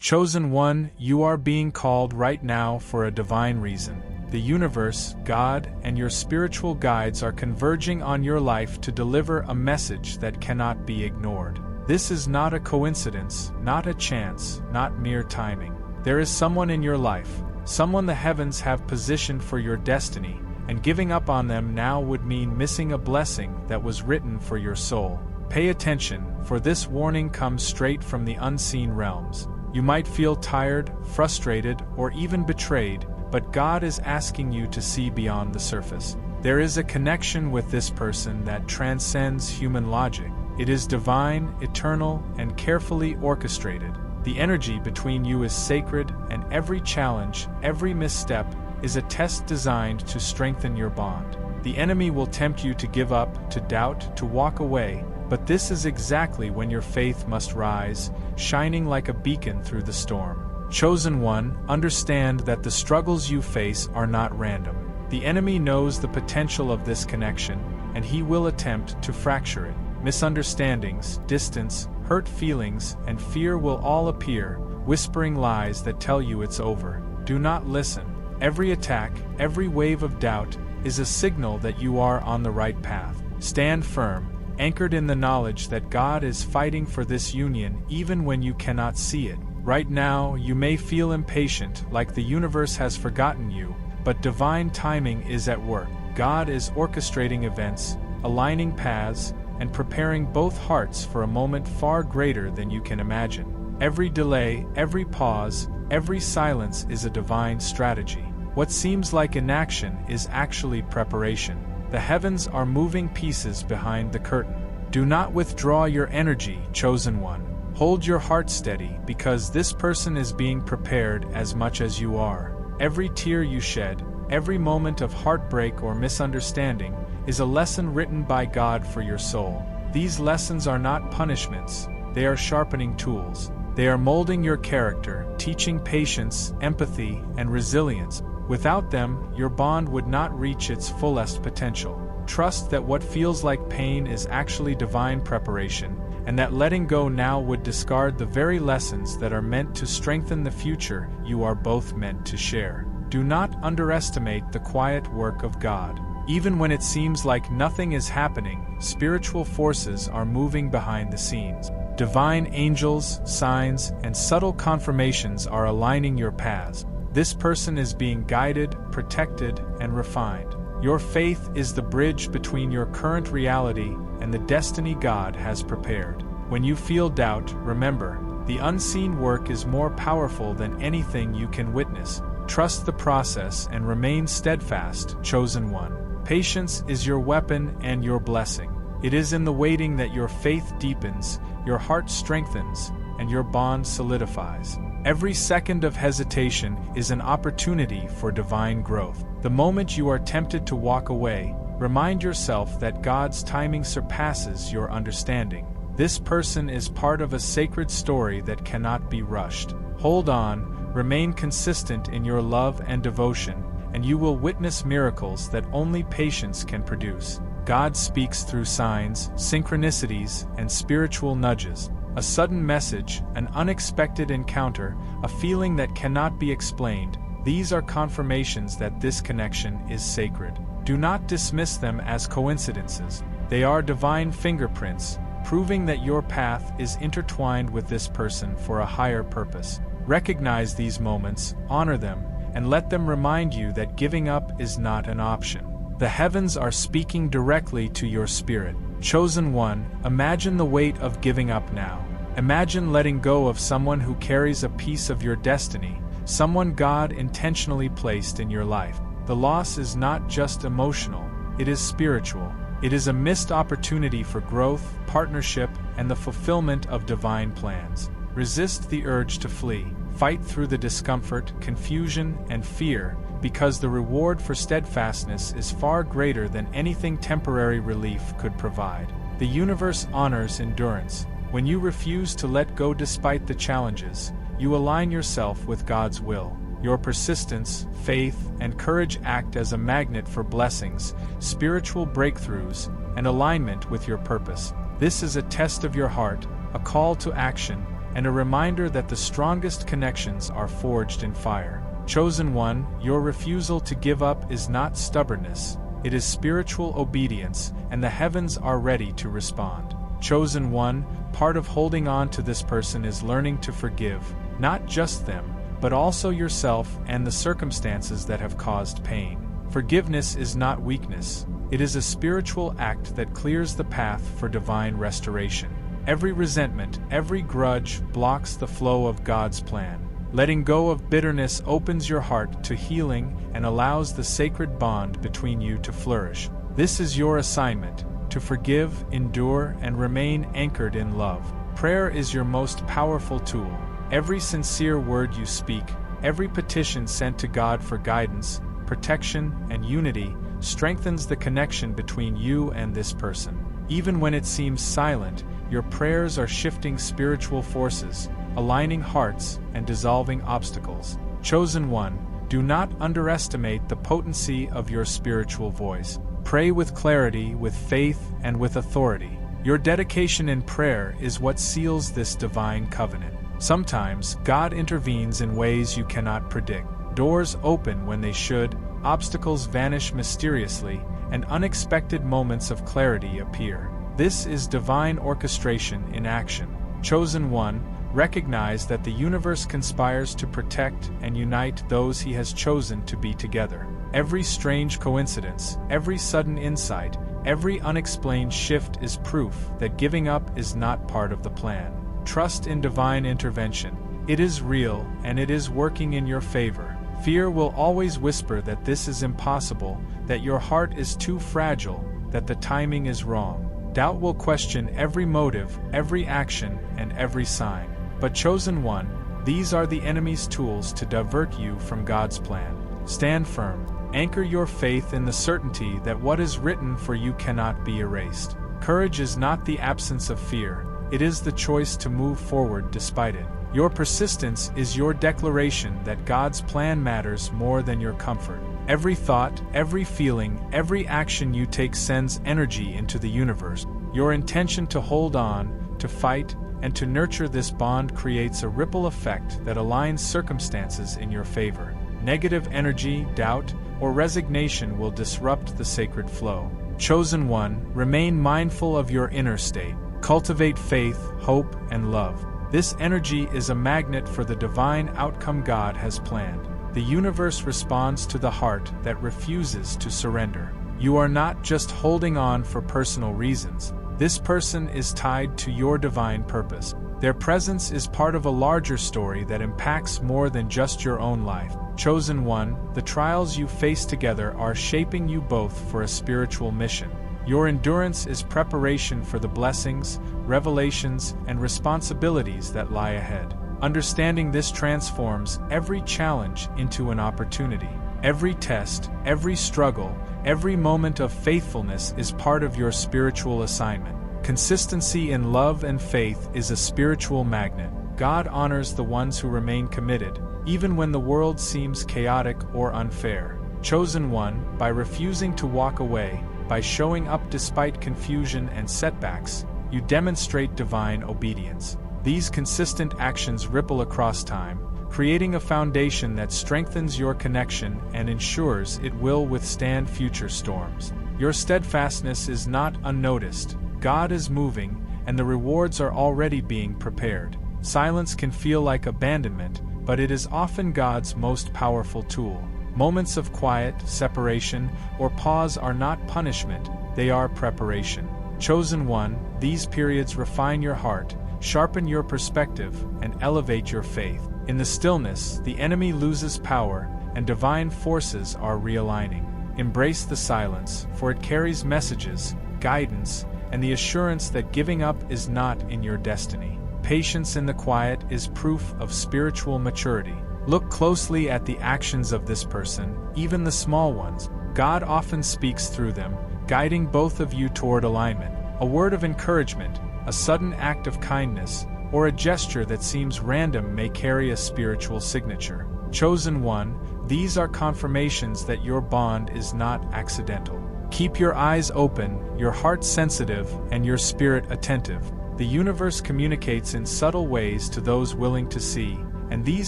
Chosen one, you are being called right now for a divine reason. The universe, God, and your spiritual guides are converging on your life to deliver a message that cannot be ignored. This is not a coincidence, not a chance, not mere timing. There is someone in your life, someone the heavens have positioned for your destiny, and giving up on them now would mean missing a blessing that was written for your soul. Pay attention, for this warning comes straight from the unseen realms. You might feel tired, frustrated, or even betrayed, but God is asking you to see beyond the surface. There is a connection with this person that transcends human logic. It is divine, eternal, and carefully orchestrated. The energy between you is sacred, and every challenge, every misstep, is a test designed to strengthen your bond. The enemy will tempt you to give up, to doubt, to walk away, but this is exactly when your faith must rise, shining like a beacon through the storm. Chosen one, understand that the struggles you face are not random. The enemy knows the potential of this connection, and he will attempt to fracture it. Misunderstandings, distance, hurt feelings, and fear will all appear, whispering lies that tell you it's over. Do not listen. Every attack, every wave of doubt, is a signal that you are on the right path. Stand firm, anchored in the knowledge that God is fighting for this union even when you cannot see it. Right now, you may feel impatient, like the universe has forgotten you, but divine timing is at work. God is orchestrating events, aligning paths, and preparing both hearts for a moment far greater than you can imagine. Every delay, every pause, every silence is a divine strategy. What seems like inaction is actually preparation. The heavens are moving pieces behind the curtain. Do not withdraw your energy, chosen one. Hold your heart steady, because this person is being prepared as much as you are. Every tear you shed, every moment of heartbreak or misunderstanding, is a lesson written by God for your soul. These lessons are not punishments, they are sharpening tools. They are molding your character, teaching patience, empathy, and resilience. Without them, your bond would not reach its fullest potential. Trust that what feels like pain is actually divine preparation, and that letting go now would discard the very lessons that are meant to strengthen the future you are both meant to share. Do not underestimate the quiet work of God. Even when it seems like nothing is happening, spiritual forces are moving behind the scenes. Divine angels, signs, and subtle confirmations are aligning your paths. This person is being guided, protected, and refined. Your faith is the bridge between your current reality and the destiny God has prepared. When you feel doubt, remember, the unseen work is more powerful than anything you can witness. Trust the process and remain steadfast, chosen one. Patience is your weapon and your blessing. It is in the waiting that your faith deepens, your heart strengthens, and your bond solidifies. Every second of hesitation is an opportunity for divine growth. The moment you are tempted to walk away, remind yourself that God's timing surpasses your understanding. This person is part of a sacred story that cannot be rushed. Hold on, remain consistent in your love and devotion, and you will witness miracles that only patience can produce. God speaks through signs, synchronicities, and spiritual nudges. A sudden message, an unexpected encounter, a feeling that cannot be explained. These are confirmations that this connection is sacred. Do not dismiss them as coincidences. They are divine fingerprints, proving that your path is intertwined with this person for a higher purpose. Recognize these moments, honor them, and let them remind you that giving up is not an option. The heavens are speaking directly to your spirit. Chosen one, imagine the weight of giving up now. Imagine letting go of someone who carries a piece of your destiny, someone God intentionally placed in your life. The loss is not just emotional, it is spiritual. It is a missed opportunity for growth, partnership, and the fulfillment of divine plans. Resist the urge to flee. Fight through the discomfort, confusion, and fear, because the reward for steadfastness is far greater than anything temporary relief could provide. The universe honors endurance. When you refuse to let go despite the challenges, you align yourself with God's will. Your persistence, faith, and courage act as a magnet for blessings, spiritual breakthroughs, and alignment with your purpose. This is a test of your heart, a call to action, and a reminder that the strongest connections are forged in fire. Chosen one, your refusal to give up is not stubbornness, it is spiritual obedience, and the heavens are ready to respond. Chosen one, part of holding on to this person is learning to forgive, not just them, but also yourself and the circumstances that have caused pain. Forgiveness is not weakness, it is a spiritual act that clears the path for divine restoration. Every resentment, every grudge blocks the flow of God's plan. Letting go of bitterness opens your heart to healing and allows the sacred bond between you to flourish. This is your assignment, to forgive, endure, and remain anchored in love. Prayer is your most powerful tool. Every sincere word you speak, every petition sent to God for guidance, protection, and unity, strengthens the connection between you and this person. Even when it seems silent, your prayers are shifting spiritual forces, aligning hearts, and dissolving obstacles. Chosen one, do not underestimate the potency of your spiritual voice. Pray with clarity, with faith, and with authority. Your dedication in prayer is what seals this divine covenant. Sometimes, God intervenes in ways you cannot predict. Doors open when they should, obstacles vanish mysteriously, and unexpected moments of clarity appear. This is divine orchestration in action. Chosen one, recognize that the universe conspires to protect and unite those He has chosen to be together. Every strange coincidence, every sudden insight, every unexplained shift is proof that giving up is not part of the plan. Trust in divine intervention. It is real, and it is working in your favor. Fear will always whisper that this is impossible, that your heart is too fragile, that the timing is wrong. Doubt will question every motive, every action, and every sign. But chosen one, these are the enemy's tools to divert you from God's plan. Stand firm. Anchor your faith in the certainty that what is written for you cannot be erased. Courage is not the absence of fear, it is the choice to move forward despite it. Your persistence is your declaration that God's plan matters more than your comfort. Every thought, every feeling, every action you take sends energy into the universe. Your intention to hold on, to fight, and to nurture this bond creates a ripple effect that aligns circumstances in your favor. Negative energy, doubt, or resignation will disrupt the sacred flow. Chosen one, remain mindful of your inner state. Cultivate faith, hope, and love. This energy is a magnet for the divine outcome God has planned. The universe responds to the heart that refuses to surrender. You are not just holding on for personal reasons. This person is tied to your divine purpose. Their presence is part of a larger story that impacts more than just your own life. Chosen one, the trials you face together are shaping you both for a spiritual mission. Your endurance is preparation for the blessings, revelations, and responsibilities that lie ahead. Understanding this transforms every challenge into an opportunity. Every test, every struggle, every moment of faithfulness is part of your spiritual assignment. Consistency in love and faith is a spiritual magnet. God honors the ones who remain committed, even when the world seems chaotic or unfair. Chosen one, by refusing to walk away, by showing up despite confusion and setbacks, you demonstrate divine obedience. These consistent actions ripple across time, creating a foundation that strengthens your connection and ensures it will withstand future storms. Your steadfastness is not unnoticed. God is moving, and the rewards are already being prepared. Silence can feel like abandonment, but it is often God's most powerful tool. Moments of quiet, separation, or pause are not punishment, they are preparation. Chosen one, these periods refine your heart, sharpen your perspective, and elevate your faith. In the stillness, the enemy loses power, and divine forces are realigning. Embrace the silence, for it carries messages, guidance, and the assurance that giving up is not in your destiny. Patience in the quiet is proof of spiritual maturity. Look closely at the actions of this person, even the small ones. God often speaks through them, guiding both of you toward alignment. A word of encouragement, a sudden act of kindness, or a gesture that seems random may carry a spiritual signature. Chosen one, these are confirmations that your bond is not accidental. Keep your eyes open, your heart sensitive, and your spirit attentive. The universe communicates in subtle ways to those willing to see, and these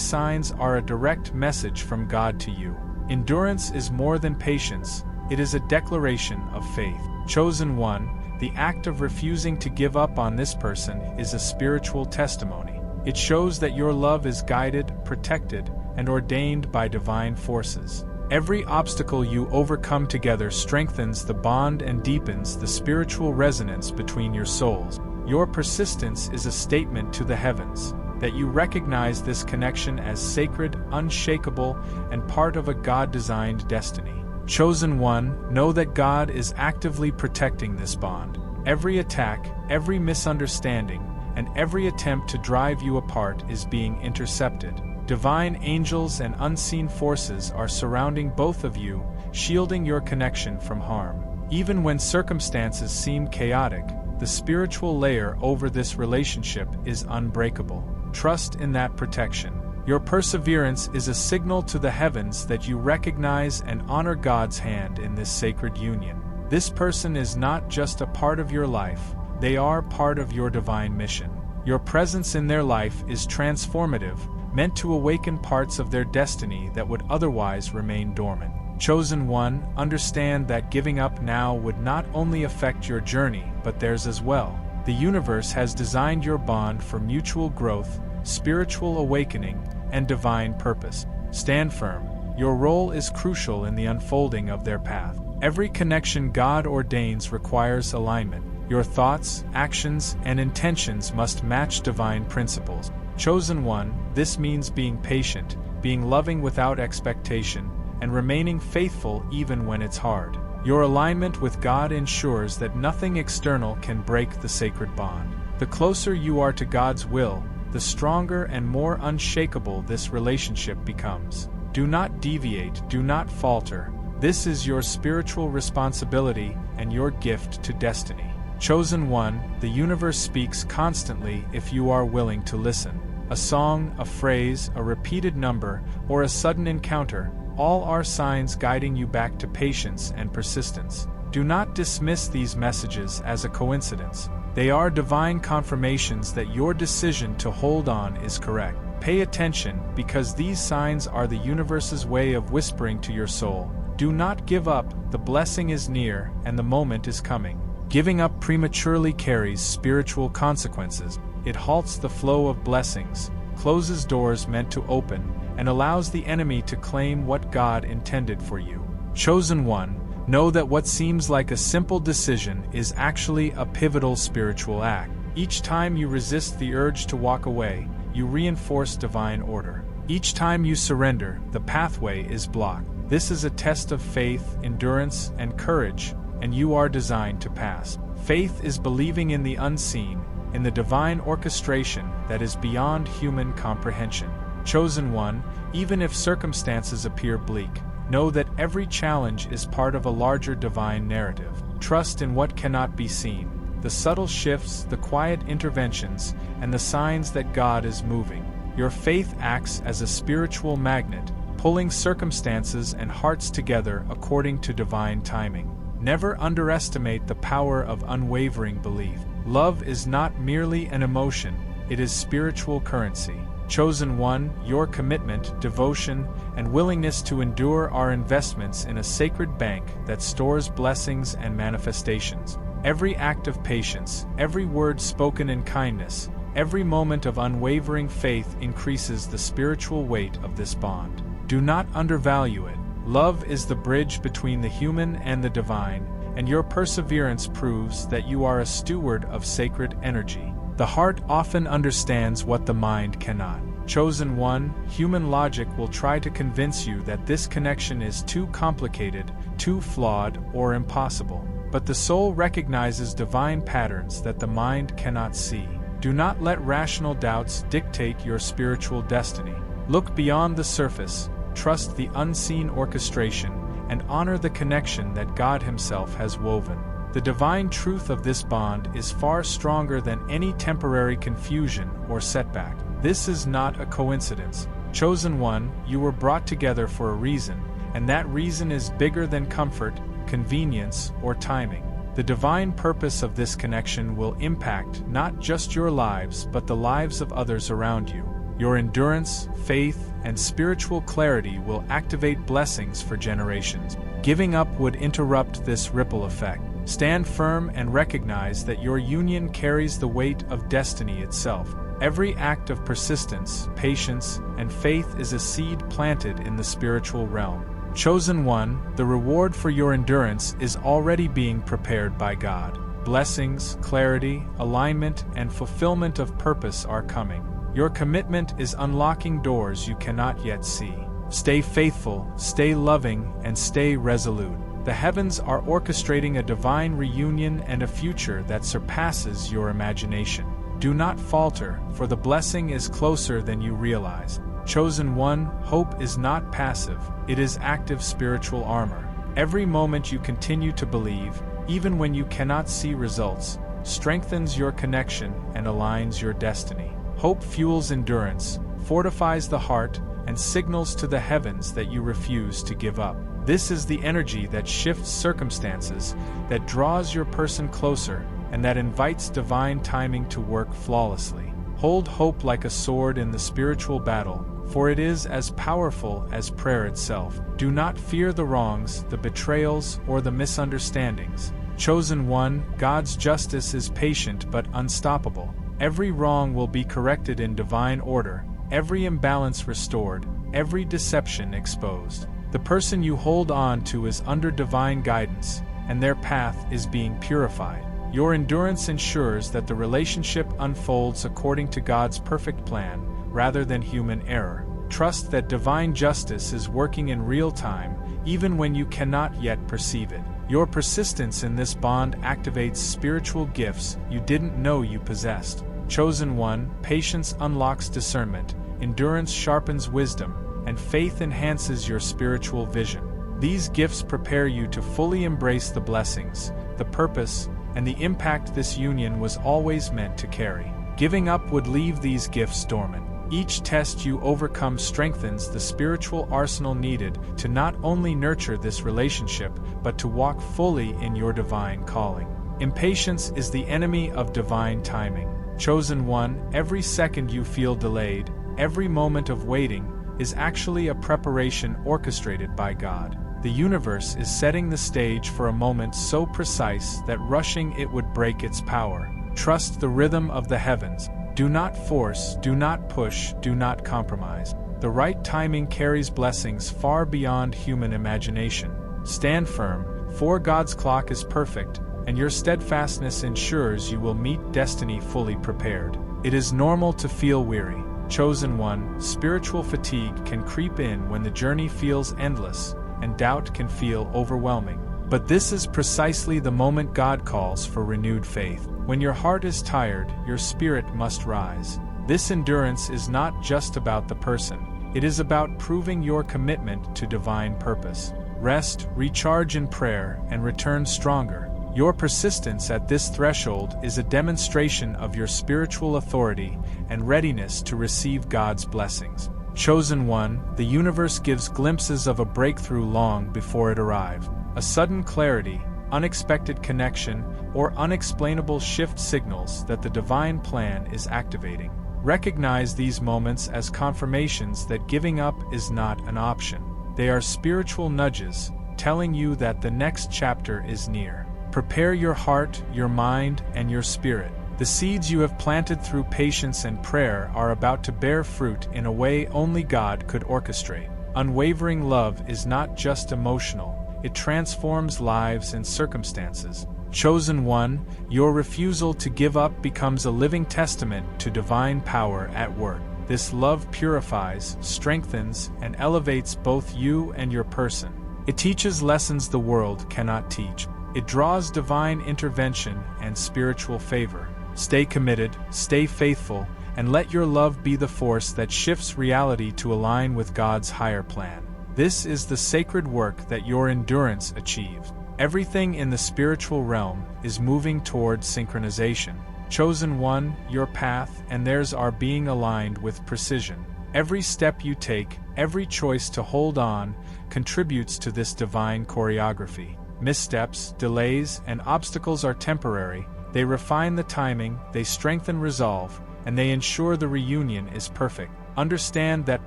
signs are a direct message from God to you. Endurance is more than patience, it is a declaration of faith. Chosen one, the act of refusing to give up on this person is a spiritual testimony. It shows that your love is guided, protected, and ordained by divine forces. Every obstacle you overcome together strengthens the bond and deepens the spiritual resonance between your souls. Your persistence is a statement to the heavens that you recognize this connection as sacred, unshakable, and part of a God-designed destiny. Chosen one, know that God is actively protecting this bond. Every attack, every misunderstanding, and every attempt to drive you apart is being intercepted. Divine angels and unseen forces are surrounding both of you, shielding your connection from harm. Even when circumstances seem chaotic, the spiritual layer over this relationship is unbreakable. Trust in that protection. Your perseverance is a signal to the heavens that you recognize and honor God's hand in this sacred union. This person is not just a part of your life, they are part of your divine mission. Your presence in their life is transformative, meant to awaken parts of their destiny that would otherwise remain dormant. Chosen one, understand that giving up now would not only affect your journey, but theirs as well. The universe has designed your bond for mutual growth, spiritual awakening, and divine purpose. Stand firm. Your role is crucial in the unfolding of their path. Every connection God ordains requires alignment. Your thoughts, actions, and intentions must match divine principles. Chosen one, this means being patient, being loving without expectation, and remaining faithful even when it's hard. Your alignment with God ensures that nothing external can break the sacred bond. The closer you are to God's will, the stronger and more unshakable this relationship becomes. Do not deviate, do not falter. This is your spiritual responsibility and your gift to destiny. Chosen one, the universe speaks constantly if you are willing to listen. A song, a phrase, a repeated number, or a sudden encounter, all are signs guiding you back to patience and persistence. Do not dismiss these messages as a coincidence. They are divine confirmations that your decision to hold on is correct. Pay attention, because these signs are the universe's way of whispering to your soul. Do not give up, the blessing is near, and the moment is coming. Giving up prematurely carries spiritual consequences. It halts the flow of blessings, closes doors meant to open, and allows the enemy to claim what God intended for you. Chosen one, know that what seems like a simple decision is actually a pivotal spiritual act. Each time you resist the urge to walk away, you reinforce divine order. Each time you surrender, the pathway is blocked. This is a test of faith, endurance, and courage, and you are designed to pass. Faith is believing in the unseen, in the divine orchestration that is beyond human comprehension. Chosen one, even if circumstances appear bleak, know that every challenge is part of a larger divine narrative. Trust in what cannot be seen, the subtle shifts, the quiet interventions, and the signs that God is moving. Your faith acts as a spiritual magnet, pulling circumstances and hearts together according to divine timing. Never underestimate the power of unwavering belief. Love is not merely an emotion, it is spiritual currency. Chosen one, your commitment, devotion, and willingness to endure are investments in a sacred bank that stores blessings and manifestations. Every act of patience, every word spoken in kindness, every moment of unwavering faith increases the spiritual weight of this bond. Do not undervalue it. Love is the bridge between the human and the divine, and your perseverance proves that you are a steward of sacred energy. The heart often understands what the mind cannot. Chosen one, human logic will try to convince you that this connection is too complicated, too flawed, or impossible. But the soul recognizes divine patterns that the mind cannot see. Do not let rational doubts dictate your spiritual destiny. Look beyond the surface, trust the unseen orchestration, and honor the connection that God Himself has woven. The divine truth of this bond is far stronger than any temporary confusion or setback. This is not a coincidence. Chosen one, you were brought together for a reason, and that reason is bigger than comfort, convenience, or timing. The divine purpose of this connection will impact not just your lives but the lives of others around you. Your endurance, faith, and spiritual clarity will activate blessings for generations. Giving up would interrupt this ripple effect. Stand firm and recognize that your union carries the weight of destiny itself. Every act of persistence, patience, and faith is a seed planted in the spiritual realm. Chosen one, the reward for your endurance is already being prepared by God. Blessings, clarity, alignment, and fulfillment of purpose are coming. Your commitment is unlocking doors you cannot yet see. Stay faithful, stay loving, and stay resolute. The heavens are orchestrating a divine reunion and a future that surpasses your imagination. Do not falter, for the blessing is closer than you realize. Chosen one, hope is not passive, it is active spiritual armor. Every moment you continue to believe, even when you cannot see results, strengthens your connection and aligns your destiny. Hope fuels endurance, fortifies the heart, and signals to the heavens that you refuse to give up. This is the energy that shifts circumstances, that draws your person closer, and that invites divine timing to work flawlessly. Hold hope like a sword in the spiritual battle, for it is as powerful as prayer itself. Do not fear the wrongs, the betrayals, or the misunderstandings. Chosen one, God's justice is patient but unstoppable. Every wrong will be corrected in divine order, every imbalance restored, every deception exposed. The person you hold on to is under divine guidance, and their path is being purified. Your endurance ensures that the relationship unfolds according to God's perfect plan, rather than human error. Trust that divine justice is working in real time, even when you cannot yet perceive it. Your persistence in this bond activates spiritual gifts you didn't know you possessed. Chosen one, patience unlocks discernment, endurance sharpens wisdom, and faith enhances your spiritual vision. These gifts prepare you to fully embrace the blessings, the purpose, and the impact this union was always meant to carry. Giving up would leave these gifts dormant. Each test you overcome strengthens the spiritual arsenal needed to not only nurture this relationship, but to walk fully in your divine calling. Impatience is the enemy of divine timing. Chosen one, every second you feel delayed, every moment of waiting, is actually a preparation orchestrated by God. The universe is setting the stage for a moment so precise that rushing it would break its power. Trust the rhythm of the heavens. Do not force, do not push, do not compromise. The right timing carries blessings far beyond human imagination. Stand firm, for God's clock is perfect, and your steadfastness ensures you will meet destiny fully prepared. It is normal to feel weary. Chosen one, spiritual fatigue can creep in when the journey feels endless, and doubt can feel overwhelming. But this is precisely the moment God calls for renewed faith. When your heart is tired, your spirit must rise. This endurance is not just about the person, it is about proving your commitment to divine purpose. Rest, recharge in prayer, and return stronger. Your persistence at this threshold is a demonstration of your spiritual authority and readiness to receive God's blessings. Chosen one, the universe gives glimpses of a breakthrough long before it arrives. A sudden clarity, unexpected connection, or unexplainable shift signals that the divine plan is activating. Recognize these moments as confirmations that giving up is not an option. They are spiritual nudges, telling you that the next chapter is near. Prepare your heart, your mind, and your spirit. The seeds you have planted through patience and prayer are about to bear fruit in a way only God could orchestrate. Unwavering love is not just emotional, it transforms lives and circumstances. Chosen one, your refusal to give up becomes a living testament to divine power at work. This love purifies, strengthens, and elevates both you and your person. It teaches lessons the world cannot teach. It draws divine intervention and spiritual favor. Stay committed, stay faithful, and let your love be the force that shifts reality to align with God's higher plan. This is the sacred work that your endurance achieves. Everything in the spiritual realm is moving toward synchronization. Chosen one, your path and theirs are being aligned with precision. Every step you take, every choice to hold on, contributes to this divine choreography. Missteps, delays, and obstacles are temporary. They refine the timing, they strengthen resolve, and they ensure the reunion is perfect. Understand that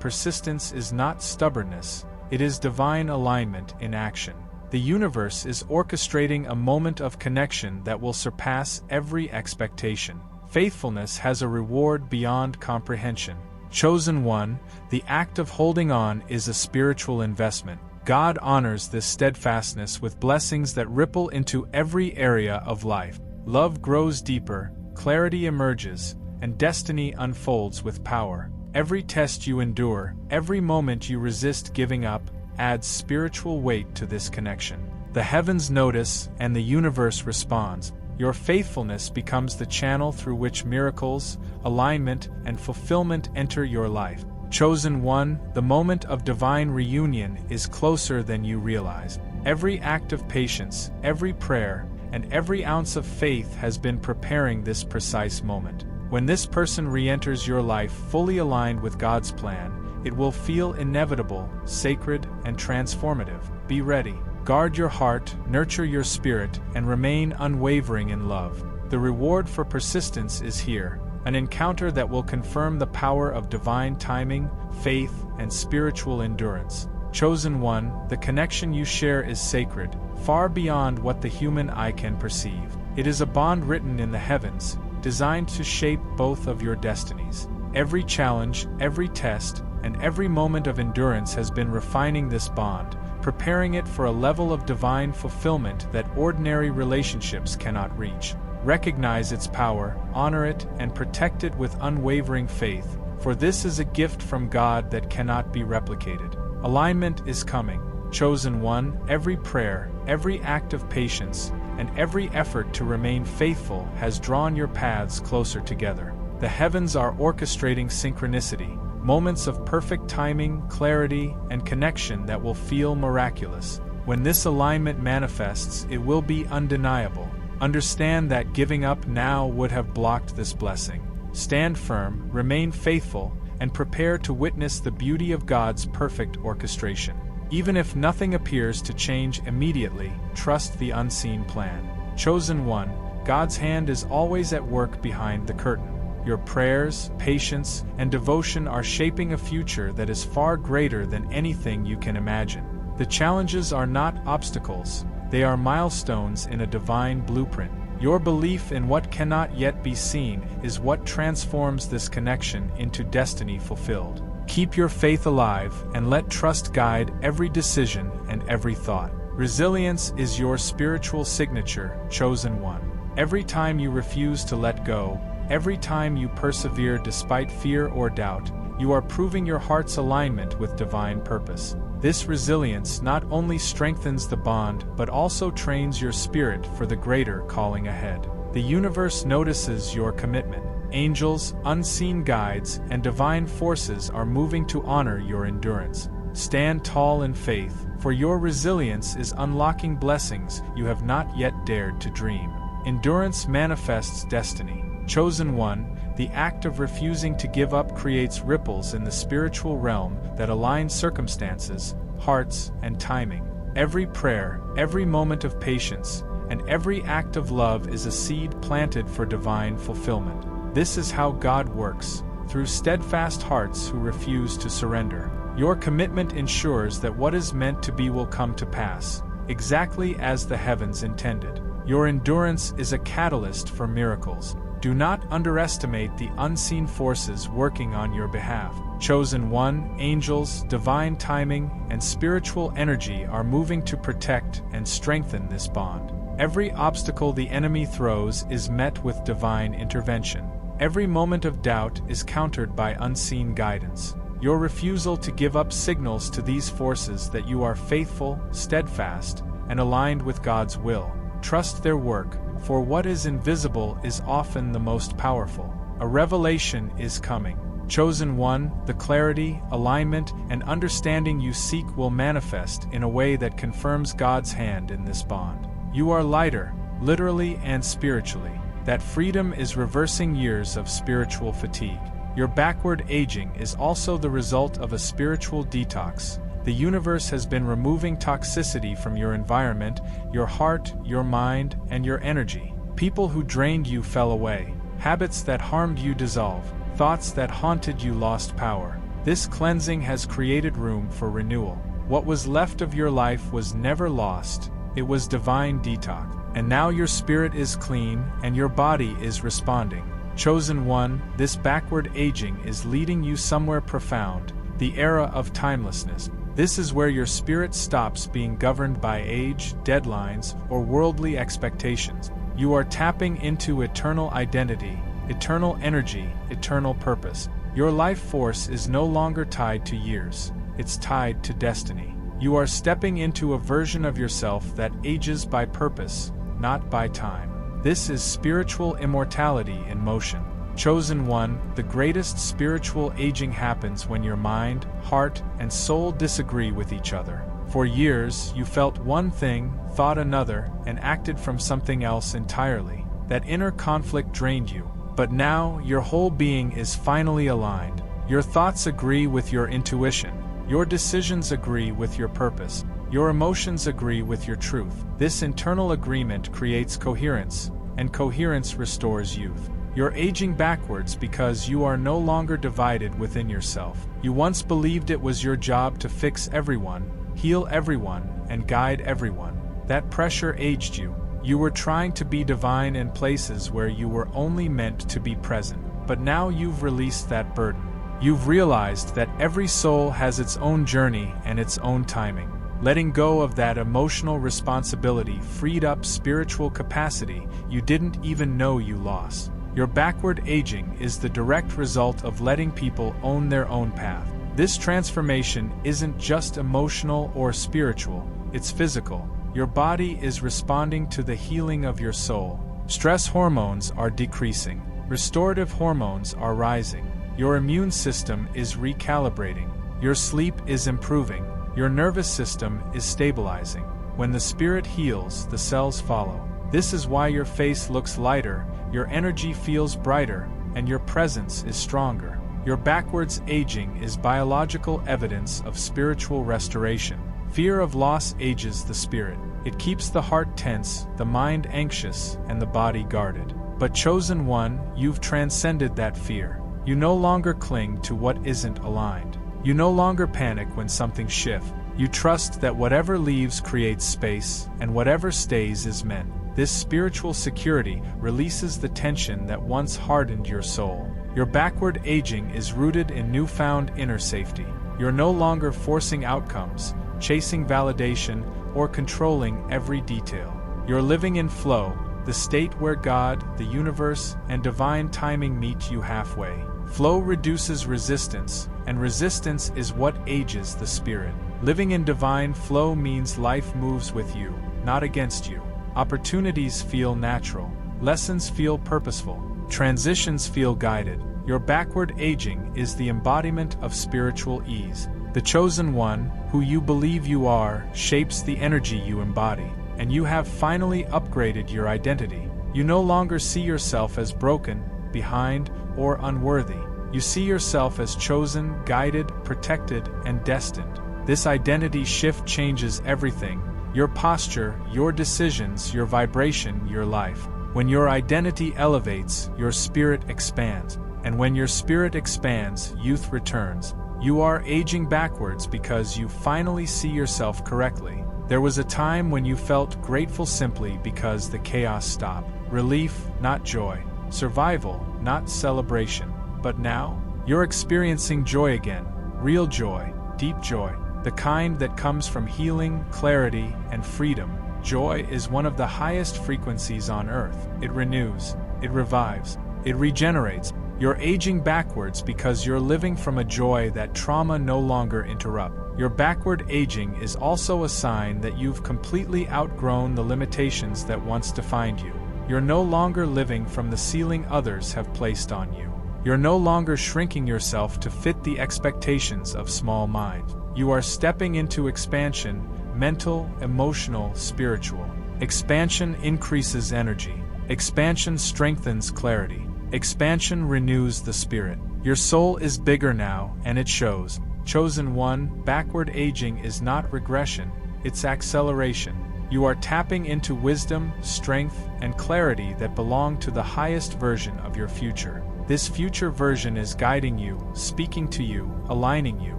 persistence is not stubbornness, it is divine alignment in action. The universe is orchestrating a moment of connection that will surpass every expectation. Faithfulness has a reward beyond comprehension. Chosen one, the act of holding on is a spiritual investment. God honors this steadfastness with blessings that ripple into every area of life. Love grows deeper, clarity emerges, and destiny unfolds with power. Every test you endure, every moment you resist giving up, adds spiritual weight to this connection. The heavens notice, and the universe responds. Your faithfulness becomes the channel through which miracles, alignment, and fulfillment enter your life. Chosen one, the moment of divine reunion is closer than you realize. Every act of patience, every prayer, and every ounce of faith has been preparing this precise moment. When this person re-enters your life fully aligned with God's plan, it will feel inevitable, sacred, and transformative. Be ready. Guard your heart, nurture your spirit, and remain unwavering in love. The reward for persistence is here, an encounter that will confirm the power of divine timing, faith, and spiritual endurance. Chosen one, the connection you share is sacred, far beyond what the human eye can perceive. It is a bond written in the heavens, designed to shape both of your destinies. Every challenge, every test, and every moment of endurance has been refining this bond, preparing it for a level of divine fulfillment that ordinary relationships cannot reach. Recognize its power, honor it, and protect it with unwavering faith, for this is a gift from God that cannot be replicated. Alignment is coming. Chosen one, every prayer, every act of patience, and every effort to remain faithful has drawn your paths closer together. The heavens are orchestrating synchronicity, moments of perfect timing, clarity, and connection that will feel miraculous. When this alignment manifests, it will be undeniable. Understand that giving up now would have blocked this blessing. Stand firm, remain faithful, and prepare to witness the beauty of God's perfect orchestration. Even if nothing appears to change immediately, trust the unseen plan. Chosen one, God's hand is always at work behind the curtain. Your prayers, patience, and devotion are shaping a future that is far greater than anything you can imagine. The challenges are not obstacles, they are milestones in a divine blueprint. Your belief in what cannot yet be seen is what transforms this connection into destiny fulfilled. Keep your faith alive and let trust guide every decision and every thought. Resilience is your spiritual signature, chosen one. Every time you refuse to let go, every time you persevere despite fear or doubt, you are proving your heart's alignment with divine purpose. This resilience not only strengthens the bond but also trains your spirit for the greater calling ahead. The universe notices your commitment. Angels, unseen guides, and divine forces are moving to honor your endurance. Stand tall in faith, for your resilience is unlocking blessings you have not yet dared to dream. Endurance manifests destiny. Chosen one, the act of refusing to give up creates ripples in the spiritual realm that align circumstances, hearts, and timing. Every prayer, every moment of patience, and every act of love is a seed planted for divine fulfillment. This is how God works, through steadfast hearts who refuse to surrender. Your commitment ensures that what is meant to be will come to pass, exactly as the heavens intended. Your endurance is a catalyst for miracles. Do not underestimate the unseen forces working on your behalf. Chosen one, angels, divine timing, and spiritual energy are moving to protect and strengthen this bond. Every obstacle the enemy throws is met with divine intervention. Every moment of doubt is countered by unseen guidance. Your refusal to give up signals to these forces that you are faithful, steadfast, and aligned with God's will. Trust their work, for what is invisible is often the most powerful. A revelation is coming. Chosen one, the clarity, alignment, and understanding you seek will manifest in a way that confirms God's hand in this bond. You are lighter, literally and spiritually. That freedom is reversing years of spiritual fatigue. Your backward aging is also the result of a spiritual detox, The universe has been removing toxicity from your environment, your heart, your mind, and your energy. People who drained you fell away. Habits that harmed you dissolve. Thoughts that haunted you lost power. This cleansing has created room for renewal. What was left of your life was never lost. It was divine detox. And now your spirit is clean, and your body is responding. Chosen one, this backward aging is leading you somewhere profound, the era of timelessness. This is where your spirit stops being governed by age, deadlines, or worldly expectations. You are tapping into eternal identity, eternal energy, eternal purpose. Your life force is no longer tied to years, it's tied to destiny. You are stepping into a version of yourself that ages by purpose, not by time. This is spiritual immortality in motion. Chosen one, the greatest spiritual aging happens when your mind, heart, and soul disagree with each other. For years, you felt one thing, thought another, and acted from something else entirely. That inner conflict drained you. But now, your whole being is finally aligned. Your thoughts agree with your intuition. Your decisions agree with your purpose. Your emotions agree with your truth. This internal agreement creates coherence, and coherence restores youth. You're aging backwards because you are no longer divided within yourself. You once believed it was your job to fix everyone, heal everyone, and guide everyone. That pressure aged you. You were trying to be divine in places where you were only meant to be present. But now you've released that burden. You've realized that every soul has its own journey and its own timing. Letting go of that emotional responsibility freed up spiritual capacity you didn't even know you lost. Your backward aging is the direct result of letting people own their own path. This transformation isn't just emotional or spiritual, it's physical. Your body is responding to the healing of your soul. Stress hormones are decreasing. Restorative hormones are rising. Your immune system is recalibrating. Your sleep is improving. Your nervous system is stabilizing. When the spirit heals, the cells follow. This is why your face looks lighter, your energy feels brighter, and your presence is stronger. Your backwards aging is biological evidence of spiritual restoration. Fear of loss ages the spirit. It keeps the heart tense, the mind anxious, and the body guarded. But chosen one, you've transcended that fear. You no longer cling to what isn't aligned. You no longer panic when something shifts. You trust that whatever leaves creates space, and whatever stays is meant. This spiritual security releases the tension that once hardened your soul. Your backward aging is rooted in newfound inner safety. You're no longer forcing outcomes, chasing validation, or controlling every detail. You're living in flow, the state where God, the universe, and divine timing meet you halfway. Flow reduces resistance, and resistance is what ages the spirit. Living in divine flow means life moves with you, not against you. Opportunities feel natural. Lessons feel purposeful. Transitions feel guided. Your backward aging is the embodiment of spiritual ease. The chosen one, who you believe you are, shapes the energy you embody, and you have finally upgraded your identity. You no longer see yourself as broken, behind, or unworthy. You see yourself as chosen, guided, protected, and destined. This identity shift changes everything: your posture, your decisions, your vibration, your life. When your identity elevates, your spirit expands. And when your spirit expands, youth returns. You are aging backwards because you finally see yourself correctly. There was a time when you felt grateful simply because the chaos stopped. Relief, not joy. Survival, not celebration. But now, you're experiencing joy again. Real joy, deep joy. The kind that comes from healing, clarity, and freedom. Joy is one of the highest frequencies on earth. It renews, it revives, it regenerates. You're aging backwards because you're living from a joy that trauma no longer interrupts. Your backward aging is also a sign that you've completely outgrown the limitations that once defined you. You're no longer living from the ceiling others have placed on you. You're no longer shrinking yourself to fit the expectations of small minds. You are stepping into expansion, mental, emotional, spiritual. Expansion increases energy. Expansion strengthens clarity. Expansion renews the spirit. Your soul is bigger now, and it shows. Chosen one, backward aging is not regression, it's acceleration. You are tapping into wisdom, strength, and clarity that belong to the highest version of your future. This future version is guiding you, speaking to you, aligning you.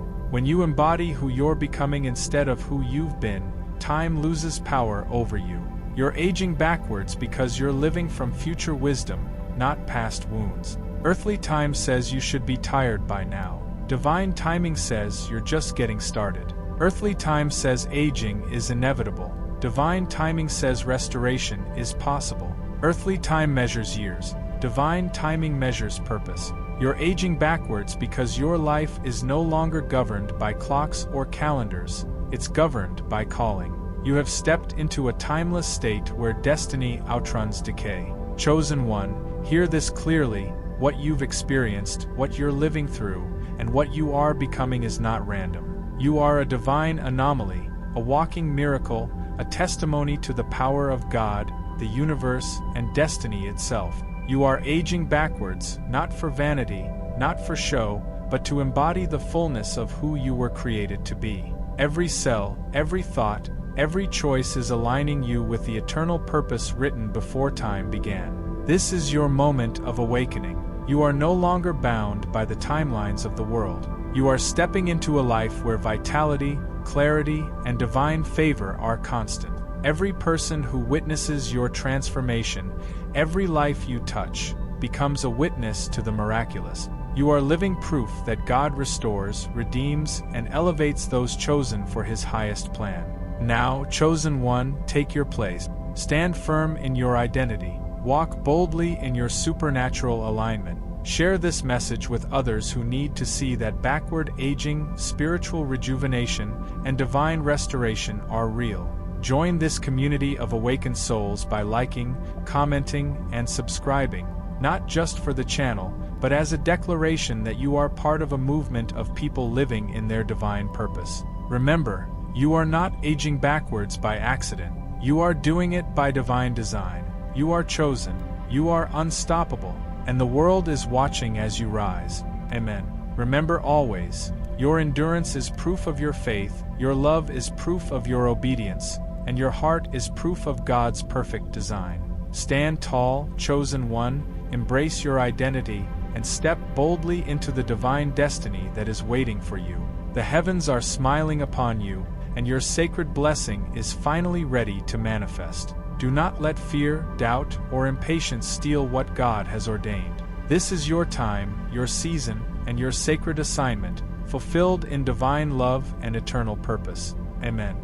When you embody who you're becoming instead of who you've been, time loses power over you. You're aging backwards because you're living from future wisdom, not past wounds. Earthly time says you should be tired by now. Divine timing says you're just getting started. Earthly time says aging is inevitable. Divine timing says restoration is possible. Earthly time measures years. Divine timing measures purpose. You're aging backwards because your life is no longer governed by clocks or calendars. It's governed by calling. You have stepped into a timeless state where destiny outruns decay. Chosen one, hear this clearly: what you've experienced, what you're living through, and what you are becoming is not random. You are a divine anomaly, a walking miracle, a testimony to the power of God, the universe, and destiny itself. You are aging backwards, not for vanity, not for show, but to embody the fullness of who you were created to be. Every cell, every thought, every choice is aligning you with the eternal purpose written before time began. This is your moment of awakening. You are no longer bound by the timelines of the world. You are stepping into a life where vitality, clarity, and divine favor are constant. Every person who witnesses your transformation, every life you touch, becomes a witness to the miraculous. You are living proof that God restores, redeems, and elevates those chosen for His highest plan. Now, chosen one, take your place. Stand firm in your identity. Walk boldly in your supernatural alignment. Share this message with others who need to see that backward aging, spiritual rejuvenation, and divine restoration are real. Join this community of awakened souls by liking, commenting, and subscribing, not just for the channel, but as a declaration that you are part of a movement of people living in their divine purpose. Remember, you are not aging backwards by accident. You are doing it by divine design. You are chosen. You are unstoppable. And the world is watching as you rise. Amen. Remember always, your endurance is proof of your faith, your love is proof of your obedience, and your heart is proof of God's perfect design. Stand tall, chosen one, embrace your identity, and step boldly into the divine destiny that is waiting for you. The heavens are smiling upon you, and your sacred blessing is finally ready to manifest. Do not let fear, doubt, or impatience steal what God has ordained. This is your time, your season, and your sacred assignment, fulfilled in divine love and eternal purpose. Amen.